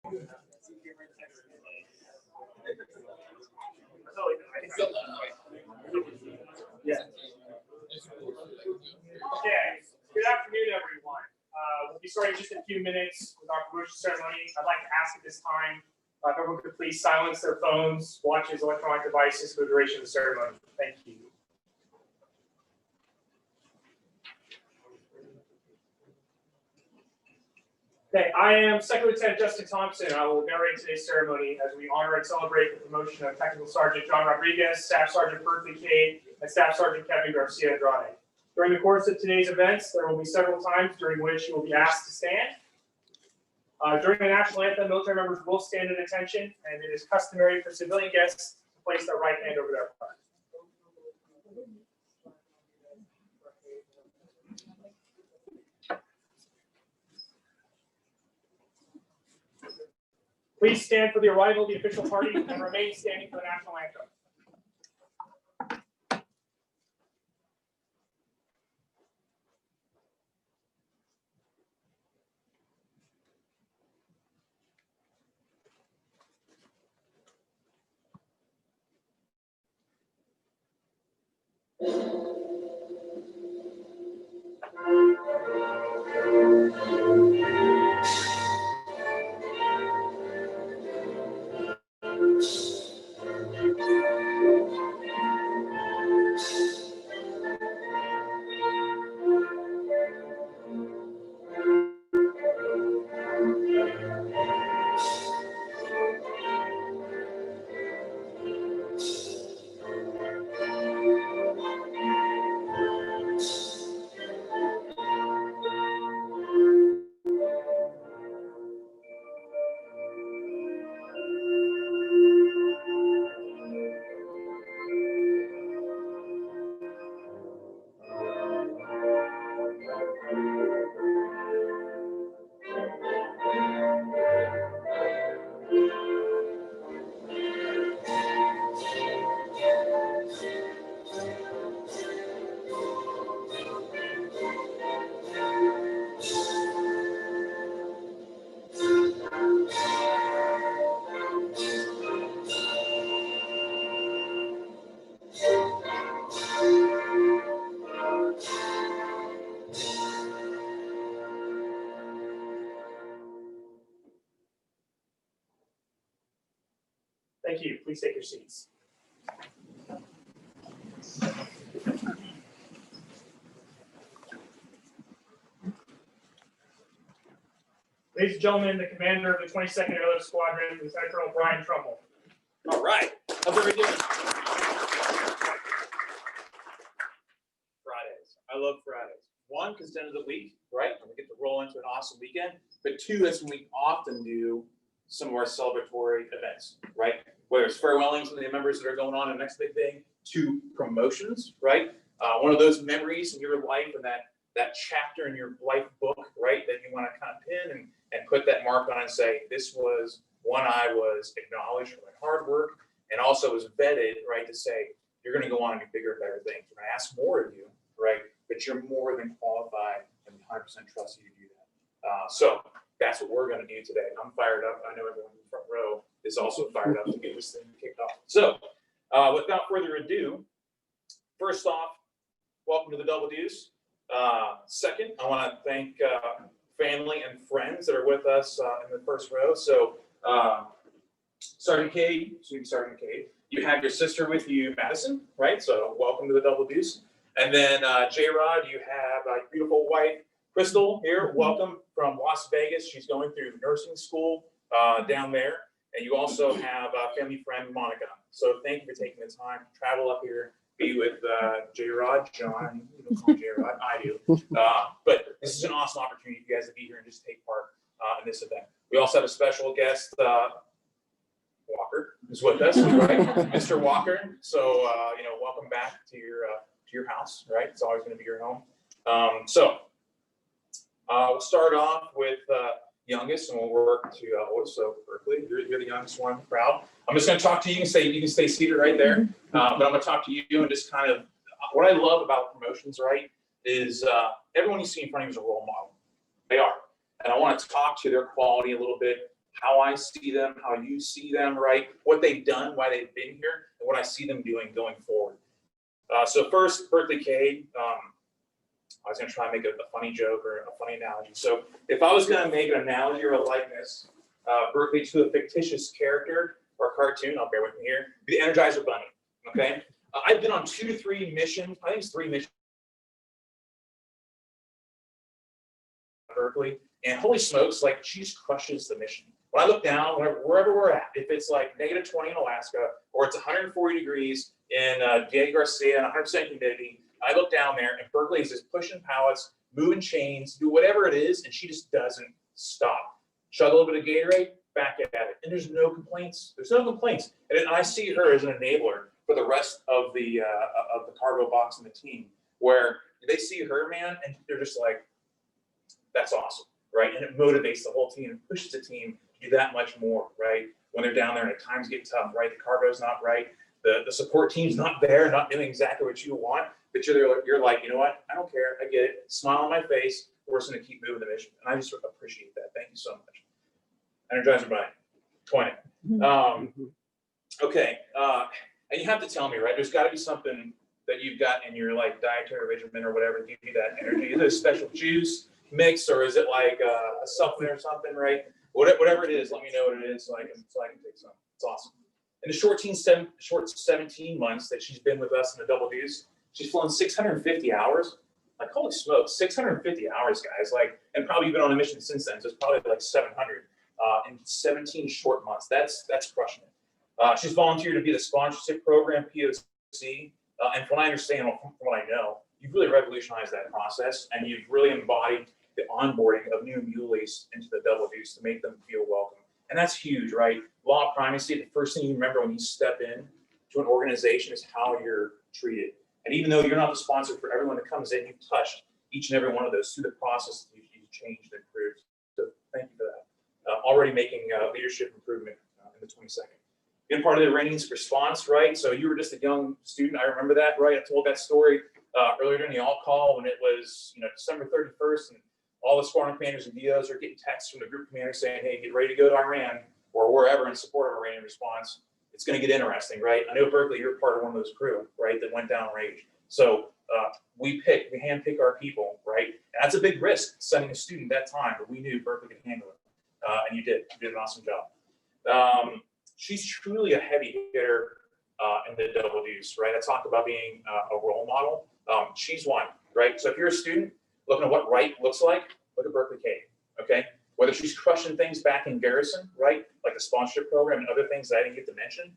Yeah. Okay. Good afternoon, everyone. We'll be starting in just a few minutes with our promotion ceremony. I'd like to ask at this time if everyone could please silence their phones, watches, electronic devices for the duration of the ceremony. Thank you. Okay, I am Second Lieutenant Justin Thompson. I will narrate today's ceremony as we honor and celebrate the promotion of Technical Sergeant John Rodriguez, Staff Sergeant Berkeley Cade, and Staff Sergeant Kevin Garcia Andrade. During the course of today's events, there will be several times during which you will be asked to stand. During the national anthem, military members will stand at attention, and it is customary for civilian guests to place their right hand over their heart. Please stand for the arrival of the official party and remain standing for the national anthem. Thank you. Please take your seats. Ladies and gentlemen, the commander of the 22nd Airlift Squadron, Lieutenant Colonel Brian Trumbull. All right. How's everybody doing? Fridays. I love Fridays. One, because it's the end of the week, right? And we get to roll into an awesome weekend. But two, that's when we often do some of our celebratory events, right? Whether it's farewelling some of the members that are going on in the next big thing, to promotions, right? One of those memories in your life and that chapter in your life book, right? That you want to kind of pin and put that mark on and say, this was one I was acknowledged for my hard work and also was vetted, right? To say, you're going to go on and do bigger and better things. We're going to ask more of you, right? But you're more than qualified and 100% trust you to do that. So that's what we're going to do today. I'm fired up. I know everyone in the front row is also fired up to get this thing kicked off. So without further ado, first off, welcome to the Double Deuce. Second, I want to thank family and friends that are with us in the first row. So Sergeant Cade, Sergeant Cade, you have your sister with you, Madison, right? So welcome to the Double Deuce. And then J-Rod, you have a beautiful wife, Crystal, here. Welcome from Las Vegas. She's going through nursing school down there. And you also have family friend, Monica. So thank you for taking the time to travel up here, be with J-Rod, John, you don't call him J-Rod, I do. But this is an awesome opportunity for you guys to be here and just take part in this event. We also have a special guest, Walker is with us, right? Mr. Walker. So, welcome back to your house, right? It's always going to be your home. We'll start off with youngest, and we'll work to so Berkeley. You're the youngest one, proud. I'm just going to talk to you. You can stay seated right there. But I'm going to talk to you and just kind of what I love about promotions, right, is everyone you see in front of you is a role model. They are, and I want to talk to their quality a little bit, how I see them, how you see them, right? What they've done, why they've been here, and what I see them doing going forward. So first, Berkeley K. I was going to try and make a funny joke or a funny analogy. So if I was going to make an analogy or a likeness, Berkeley to a fictitious character or cartoon, I'll bear with me here, be the Energizer Bunny. Okay, I've been on 2 to 3 missions. I think it's 3 missions. Berkeley, and holy smokes, like she just crushes the mission. When I look down, wherever we're at, if it's like -20 in Alaska or it's 140 degrees in Diego Garcia and 100% humidity, I look down there and Berkeley is just pushing pallets, moving chains, do whatever it is, and she just doesn't stop. Chug a little bit of Gatorade, back at it, and there's no complaints. There's no complaints, and I see her as an enabler for the rest of the cargo box and the team, where they see her, man, and they're just like, that's awesome, right? And it motivates the whole team and pushes the team to do that much more, right? When they're down there and at times get tough, right? The cargo's not right. The support team's not there, not doing exactly what you want, but you're like, you know what? I don't care. I get it. Smile on my face. We're just going to keep moving the mission. And I just appreciate that. Thank you so much. Energizer Bunny, 20. Okay. And you have to tell me, right? There's got to be something that you've got in your like dietary regimen or whatever to give you that energy. Is it a special juice mix, or is it like a supplement or something, right? Whatever it is, let me know what it is so I can take some. It's awesome. In the short 17 months that she's been with us in the Double Deuce, she's flown 650 hours. Like, holy smokes, 650 hours, guys. Like, and probably been on a mission since then, so it's probably like 700 in 17 short months. That's crushing it. She's volunteered to be the sponsorship program POC, and from what I understand, from what I know, you've really revolutionized that process, and you've really embodied the onboarding of new muleys into the Double Deuce to make them feel welcome. And that's huge, right? Law of primacy, the first thing you remember when you step in to an organization is how you're treated. And even though you're not the sponsor for everyone that comes in, you've touched each and every one of those through the process that you've changed and improved. So thank you for that. Already making leadership improvement in the 22nd. Being part of the ratings response, right? So you were just a young student. I remember that, right? I told that story earlier during the all call when it was, December 31st, and all the squadron commanders and DOs are getting texts from the group commander saying, hey, get ready to go to Iran or wherever in support of Iranian response. It's going to get interesting, right? I know, Berkeley, you're part of one of those crew, right, that went downrange. So we handpick our people, right? And that's a big risk, sending a student that time, but we knew Berkeley could handle it. And you did. You did an awesome job. She's truly a heavy hitter in the Double Deuce, right? I talk about being a role model. She's one, right? So if you're a student looking at what right looks like, look at Berkeley K, okay? Whether she's crushing things back in garrison, right? Like the sponsorship program and other things that I didn't get to mention,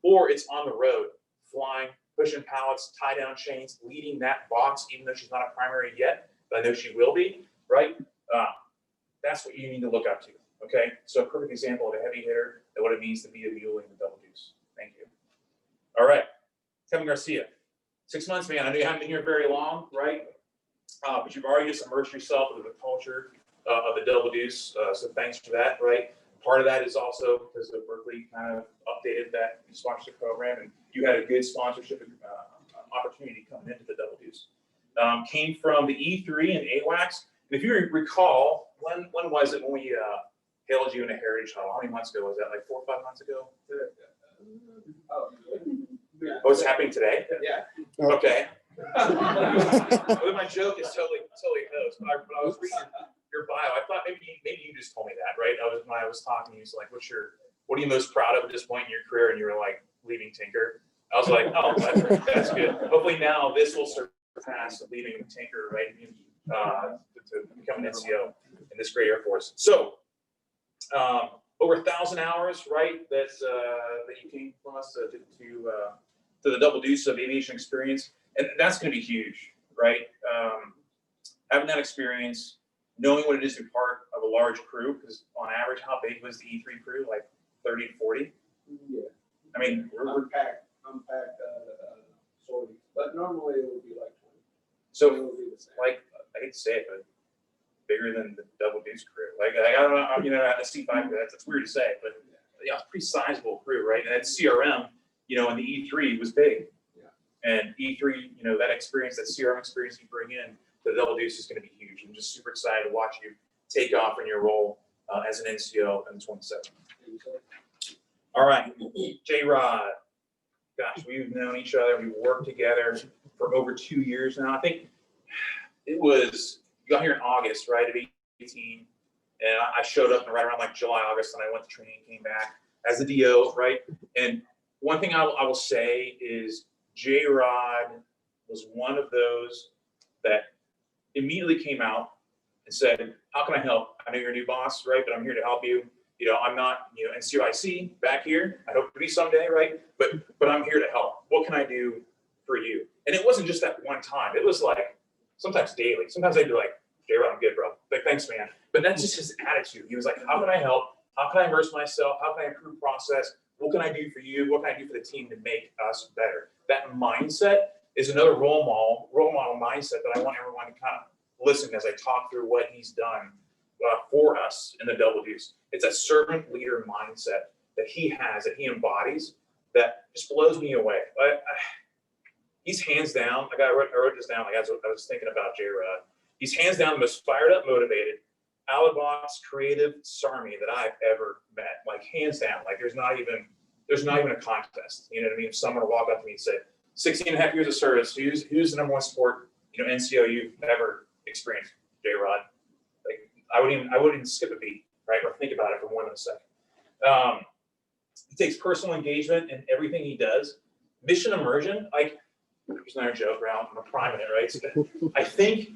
or it's on the road, flying, pushing pallets, tie down chains, leading that box, even though she's not a primary yet, but I know she will be, right? That's what you need to look up to, okay? So a perfect example of a heavy hitter and what it means to be a mule in the Double Deuce. Thank you. All right, Kevin Garcia. 6 months, man. I know you haven't been here very long, right? But you've already just immersed yourself into the culture of the Double Deuce, so thanks for that, right? Part of that is also because of Berkeley kind of updated that sponsorship program, and you had a good sponsorship opportunity coming into the Double Deuce. Came from the E3 and AWACS. And if you recall, when was it when we hailed you in a heritage huddle? How many months ago was that? Like 4 or 5 months ago? Oh, it's happening today? Yeah. Okay. Well, my joke is totally host. But I was reading your bio. I thought maybe you just told me that, right? When I was talking, you was like, what are you most proud of at this point in your career? And you were like, leaving Tinker. I was like, oh, that's good. Hopefully now this will surpass leaving Tinker, right? To become an NCO in this great Air Force. So over 1,000 hours, right? That you came from us to the Double Deuce of aviation experience, and that's going to be huge, right? Having that experience, knowing what it is to be part of a large crew, because on average, how big was the E3 crew? Like 30 to 40? Yeah. I mean, unpacked sorties, but normally it would be like 20. So, it would be the same. like, I hate to say it, but bigger than the Double Deuce crew. Like, I don't know, at the C5, that's weird to say, but yeah, it's a pretty sizable crew, right? And that CRM, in the E3 was big. Yeah. And E3, that experience, that CRM experience you bring in, the Double Deuce is going to be huge. I'm just super excited to watch you take off in your role as an NCO in 27. All right, J-Rod. Gosh, we've known each other. We've worked together for over 2 years now. I think it was, you got here in August, right, of 18. And I showed up right around like July, August, and I went to training, came back as a DO, right? And one thing I will say is J-Rod was one of those that immediately came out and said, how can I help? I know you're a new boss, right? But I'm here to help you. You know, I'm not, you know, NCOIC back here. I hope to be someday, right? But I'm here to help. What can I do for you? And it wasn't just that one time. It was like sometimes daily. Sometimes I'd be like, J-Rod, I'm good, bro. Like, thanks, man. But that's just his attitude. He was like, how can I help? How can I immerse myself? How can I improve process? What can I do for you? What can I do for the team to make us better? That mindset is another role model mindset that I want everyone to kind of listen as I talk through what he's done for us in the Double Deuce. It's a servant leader mindset that he has, that he embodies, that just blows me away. He's hands down, like I wrote this down, like I was thinking about J-Rod. He's hands down the most fired up, motivated, out-of-the-box, creative SARMie that I've ever met. Like hands down, like there's not even a contest. You know what I mean? If someone would walk up to me and say, 16 and a half years of service, who's the number one sport, you know, NCO you've ever experienced? J-Rod. Like I wouldn't even skip a beat, right? Or think about it for more than a second. He takes personal engagement in everything he does. Mission immersion, like there's another joke around, I'm priming it, right? So I think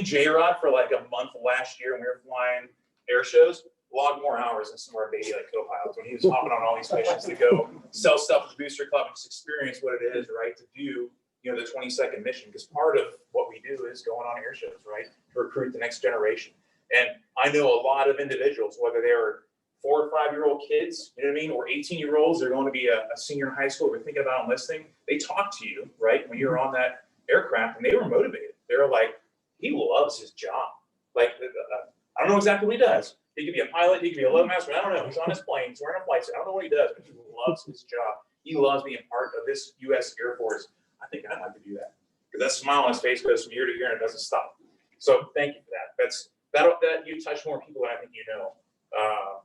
J-Rod for like a month last year when we were flying air shows, logged more hours than some of our baby like co-pilots when he was hopping on all these missions to go sell stuff with Booster Club and just experience what it is, right? To do, you know, the 22nd mission, because part of what we do is going on air shows, right? To recruit the next generation. And I know a lot of individuals, whether they're 4 or 5-year-old kids, you know what I mean, or 18-year-olds, they're going to be a senior in high school, they're thinking about enlisting, they talk to you, right, when you're on that aircraft, and they were motivated. They were like, he loves his job. Like, I don't know exactly what he does. He could be a pilot, he could be a loadmaster, I don't know. He's on his plane, he's wearing a flight suit, I don't know what he does, but he loves his job. He loves being part of this U.S. Air Force. I think I'd like to do that. Because that smile on his face goes from year to year and it doesn't stop. So thank you for that. That you touch more people than I think you know.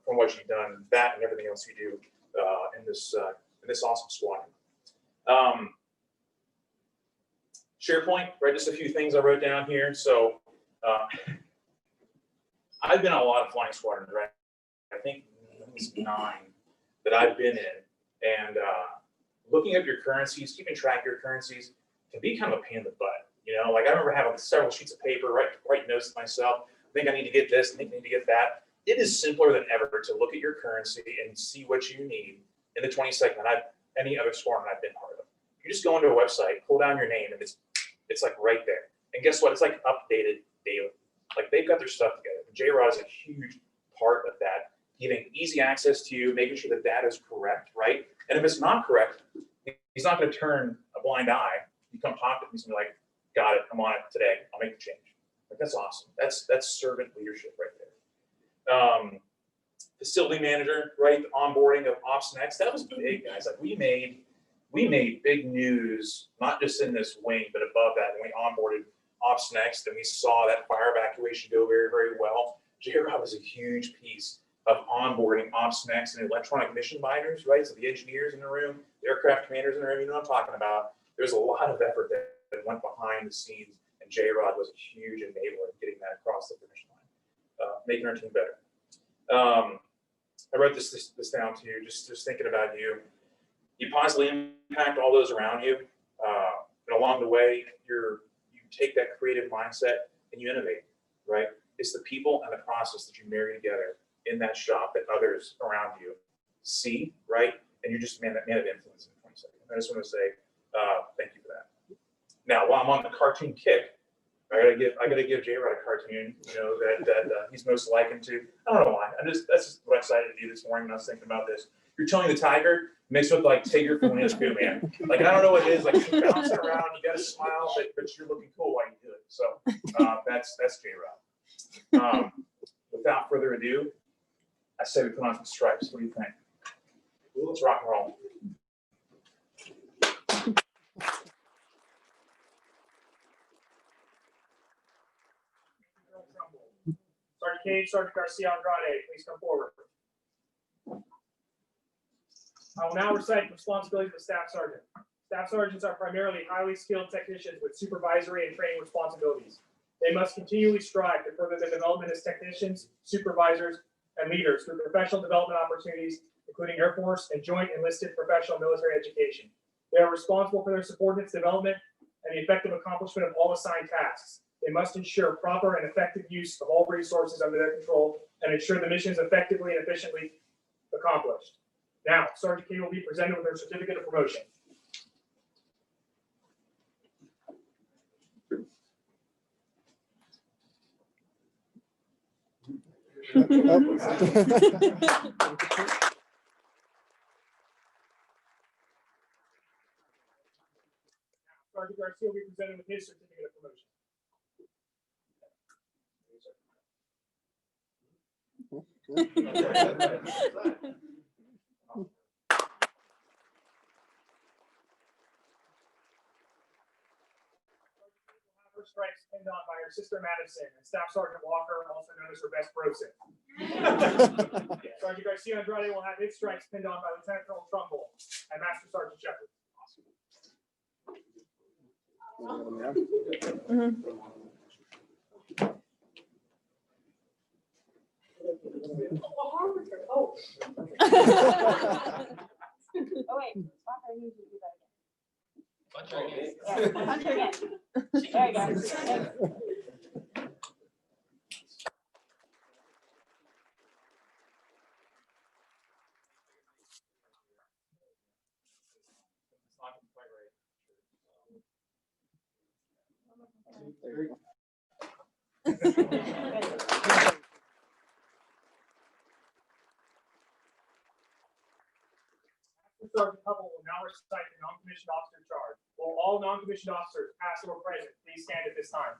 From what you've done, that and everything else you do in this awesome squadron. SharePoint, right? Just a few things I wrote down here. So I've been on a lot of flying squadrons, right? I think it's 9 that I've been in, and looking up your currencies, keeping track of your currencies can be kind of a pain in the butt. You know, like I remember having several sheets of paper, write notes to myself. I think I need to get this. I think I need to get that. It is simpler than ever to look at your currency and see what you need in the 22nd any other squadron I've been part of. You just go into a website, pull down your name, and it's like right there. And guess what? It's like updated daily. Like they've got their stuff together. J-Rod is a huge part of that, giving easy access to you, making sure that data is correct, right? And if it's not correct, he's not going to turn a blind eye. You come talk to him, he's going to be like, got it, I'm on it today, I'll make the change. Like that's awesome. That's servant leadership right there. Facility manager, right? The onboarding of Ops Next, that was big, guys. Like we made big news, not just in this wing, but above that when we onboarded Ops Next and we saw that fire evacuation go very, very well. J-Rod was a huge piece of onboarding Ops Next and electronic mission binders, right? So the engineers in the room, the aircraft commanders in the room, you know what I'm talking about. There's a lot of effort that went behind the scenes, and J-Rod was a huge enabler in getting that across the finish line, making our team better. I wrote this down to you, just thinking about you. You positively impact all those around you, and along the way, you take that creative mindset and you innovate, right? It's the people and the process that you marry together in that shop that others around you see, right? And you're just man of influence in 20 seconds. I just want to say thank you for that. Now, while I'm on the cartoon kick, I gotta give J-Rod a cartoon, you know, that he's most likened to. I don't know why. That's just what I decided to do this morning when I was thinking about this. You're Tony the Tiger, makes it look like Tigger from Winnie the Pooh, man. Like I don't know what it is. Like you're bouncing around, you gotta smile, but you're looking cool while you do it. So that's J-Rod. Without further ado, I say we put on some stripes. What do you think? Let's rock and roll. Sergeant Cage, Sergeant Garcia Andrade, please come forward. I will now recite the responsibilities of the staff sergeant. Staff sergeants are primarily highly skilled technicians with supervisory and training responsibilities. They must continually strive to further their development as technicians, supervisors, and leaders through professional development opportunities, including Air Force and joint enlisted professional military education. They are responsible for their subordinates' development and the effective accomplishment of all assigned tasks. They must ensure proper and effective use of all resources under their control and ensure the mission is effectively and efficiently accomplished. Now, Sergeant King will be presented with her certificate of promotion. Sergeant Garcia will be presented with his certificate of promotion. Her stripes pinned on by her sister Madison and Staff Sergeant Walker, also known as her best brosin. Sergeant Garcia Andrade will have his stripes pinned on by Lieutenant Colonel Trumbull and Master Sergeant Shepard. Oh wait, Walker needs to do that again. Punch her again. Yeah, punch her again. There you go. Thanks. Sergeant Hubble will now recite the non-commissioned officer charge. Will all non-commissioned officers, past or present, please stand at this time.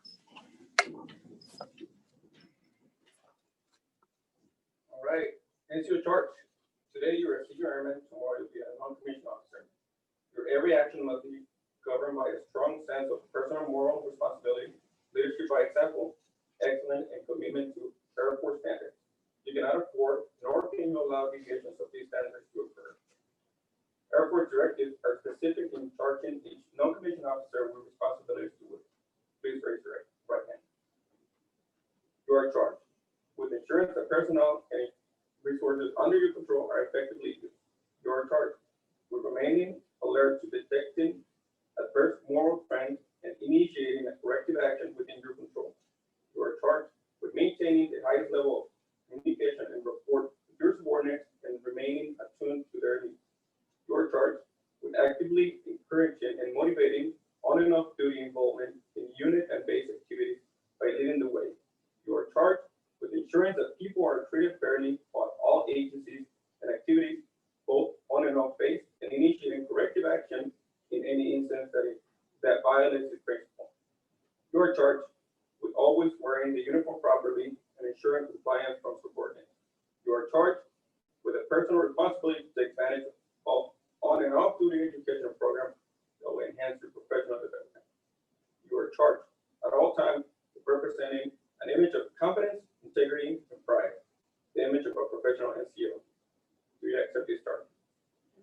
All right, answer your charge. Today you're a senior airman, tomorrow you'll be a non-commissioned officer. Your every action must be governed by a strong sense of personal moral responsibility, leadership by example, excellence, and commitment to Air Force standards. You cannot afford nor can you allow deviations of these standards to occur. Air Force directives are specific in charging each non-commissioned officer with responsibilities to work. Please raise your right hand. You are charged with ensuring that personnel and resources under your control are effectively used. You are charged with remaining alert to detecting adverse moral trends and initiating a corrective action within your control. You are charged with maintaining the highest level of communication and rapport with your subordinates and remaining attuned to their needs. You are charged with actively encouraging and motivating on and off duty involvement in unit and base activities by leading the way. You are charged with ensuring that people are treated fairly on all agencies and activities, both on and off base, and initiating corrective action in any instance that violates this principle. You are charged with always wearing the uniform properly and ensuring compliance from subordinates. You are charged with a personal responsibility to take advantage of on and off duty educational programs that will enhance your professional development. You are charged at all times with representing an image of competence, integrity, and pride, the image of a professional NCO. Do you accept this charge?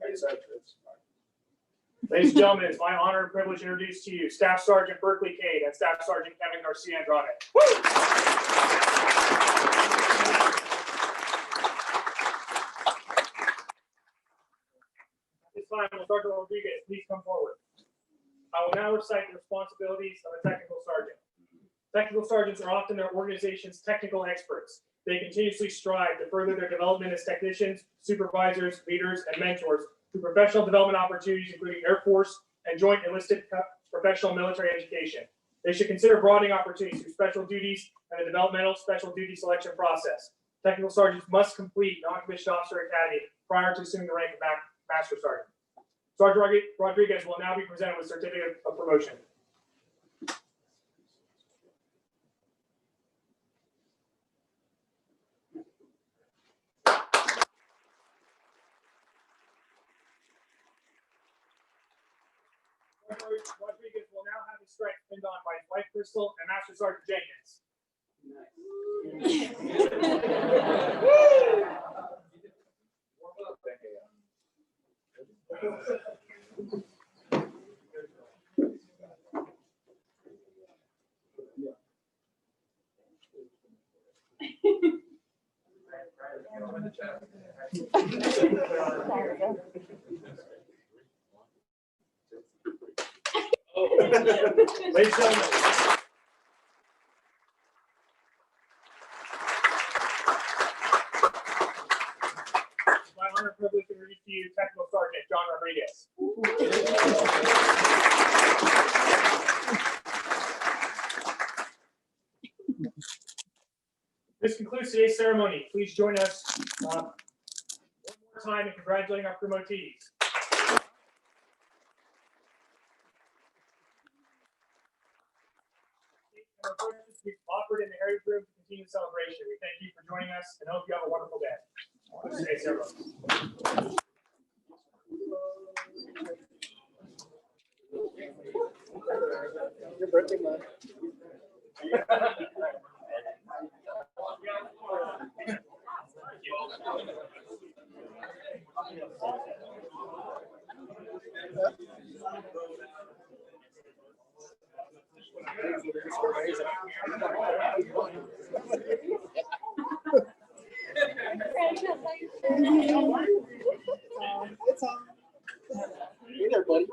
I accept this. Ladies and gentlemen, it's my honor and privilege to introduce to you Staff Sergeant Berkeley Cade and Staff Sergeant Kevin Garcia Andrade. At this time, will Sergeant Rodriguez please come forward. I will now recite the responsibilities of a technical sergeant. Technical sergeants are often their organization's technical experts. They continuously strive to further their development as technicians, supervisors, leaders, and mentors through professional development opportunities, including Air Force and joint enlisted professional military education. They should consider broadening opportunities through special duties and the developmental special duty selection process. Technical sergeants must complete non-commissioned officer academy prior to assuming the rank of master sergeant. Sergeant Rodriguez will now be presented with certificate of promotion. Rodriguez will now have his stripes pinned on by his wife Crystal and Master Sergeant Jenkins. Nice. Ladies and gentlemen. My honor and privilege to introduce to you Technical Sergeant John Rodriguez. This concludes today's ceremony. Please join us one more time in congratulating our promotees. We've offered in the heritage room to continue the celebration. We thank you for joining us and hope you have a wonderful day. Stay safe. Your birthday month. It's on. Hey there, buddy.